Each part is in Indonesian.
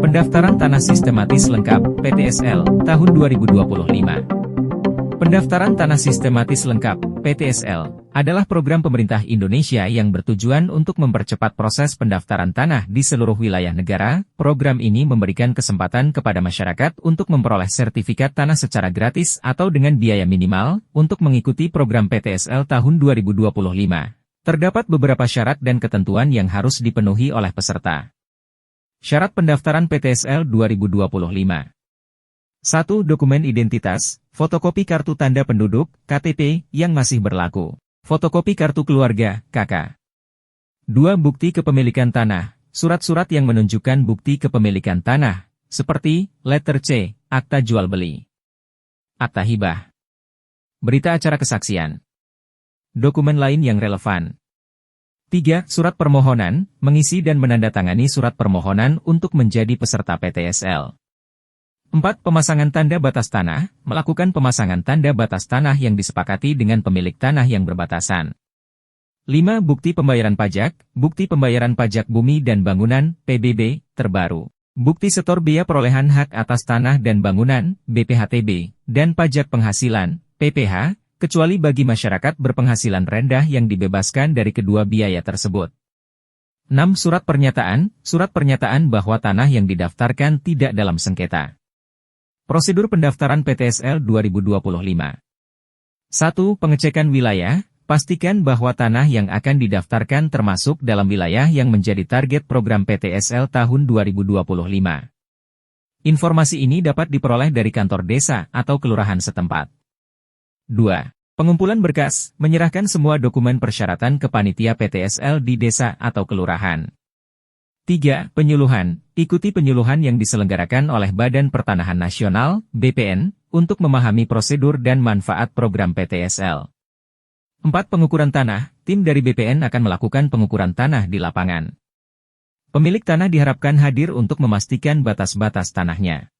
Pendaftaran Tanah Sistematis Lengkap (PTSL) tahun 2025. Pendaftaran Tanah Sistematis Lengkap (PTSL) adalah program pemerintah Indonesia yang bertujuan untuk mempercepat proses pendaftaran tanah di seluruh wilayah negara. Program ini memberikan kesempatan kepada masyarakat untuk memperoleh sertifikat tanah secara gratis atau dengan biaya minimal untuk mengikuti program PTSL tahun 2025. Terdapat beberapa syarat dan ketentuan yang harus dipenuhi oleh peserta. Syarat pendaftaran PTSL 2025. 1. Dokumen identitas, fotokopi kartu tanda penduduk, KTP, yang masih berlaku. Fotokopi kartu keluarga, KK. 2. Bukti kepemilikan tanah, surat-surat yang menunjukkan bukti kepemilikan tanah, seperti letter C, akta jual beli, akta hibah, berita acara kesaksian, dokumen lain yang relevan. 3. Surat permohonan, mengisi dan menandatangani surat permohonan untuk menjadi peserta PTSL. 4. Pemasangan tanda batas tanah, melakukan pemasangan tanda batas tanah yang disepakati dengan pemilik tanah yang berbatasan. 5. Bukti pembayaran pajak, bukti pembayaran pajak bumi dan bangunan, PBB, terbaru. Bukti setor biaya perolehan hak atas tanah dan bangunan, BPHTB, dan pajak penghasilan, PPH, kecuali bagi masyarakat berpenghasilan rendah yang dibebaskan dari kedua biaya tersebut. 6. Surat pernyataan bahwa tanah yang didaftarkan tidak dalam sengketa. Prosedur pendaftaran PTSL 2025. 1. Pengecekan wilayah, pastikan bahwa tanah yang akan didaftarkan termasuk dalam wilayah yang menjadi target program PTSL tahun 2025. Informasi ini dapat diperoleh dari kantor desa atau kelurahan setempat. 2. Pengumpulan berkas, menyerahkan semua dokumen persyaratan ke panitia PTSL di desa atau kelurahan. 3. Penyuluhan, ikuti penyuluhan yang diselenggarakan oleh Badan Pertanahan Nasional, BPN, untuk memahami prosedur dan manfaat program PTSL. 4. Pengukuran tanah, tim dari BPN akan melakukan pengukuran tanah di lapangan. Pemilik tanah diharapkan hadir untuk memastikan batas-batas tanahnya.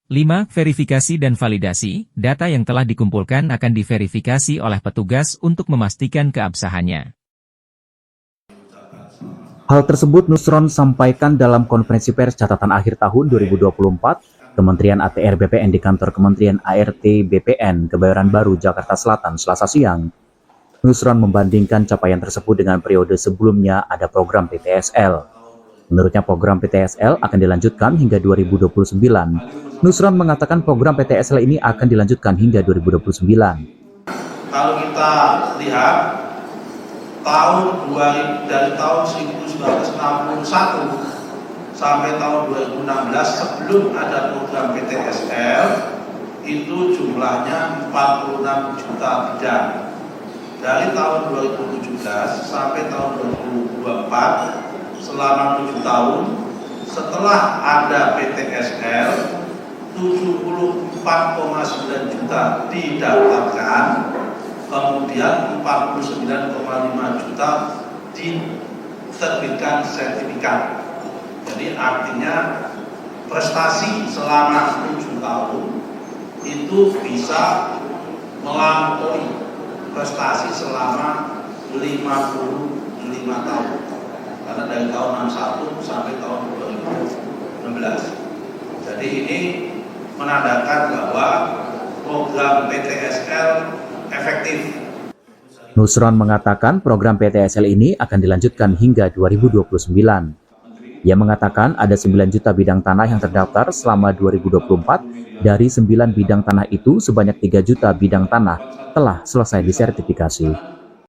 5. Verifikasi dan validasi, data yang telah dikumpulkan akan diverifikasi oleh petugas untuk memastikan keabsahannya. Hal tersebut Nusron sampaikan dalam konferensi pers catatan akhir tahun 2024, Kementerian ATR BPN di kantor Kementerian ART BPN, Kebayoran Baru, Jakarta Selatan, Selasa siang. Nusron membandingkan capaian tersebut dengan periode sebelumnya ada program PTSL. Menurutnya program PTSL akan dilanjutkan hingga 2029. Nusron mengatakan program PTSL ini akan dilanjutkan hingga 2029. Kalau kita lihat, dari tahun 1961 sampai tahun 2016 sebelum ada program PTSL itu jumlahnya 46 juta bidang. Dari tahun 2017 sampai tahun 2024 selama 7 tahun setelah ada PTSL 74,9 juta didaftarkan, kemudian 49,5 juta diterbitkan sertifikat. Jadi artinya prestasi selama 7 tahun itu bisa melampaui prestasi selama 55 tahun. Karena dari tahun 61 sampai tahun 2016. Jadi ini menandakan bahwa program PTSL efektif. Nusron mengatakan program PTSL ini akan dilanjutkan hingga 2029. Ia mengatakan ada 9 juta bidang tanah yang terdaftar selama 2024. Dari 9 bidang tanah itu, sebanyak 3 juta bidang tanah telah selesai disertifikasi.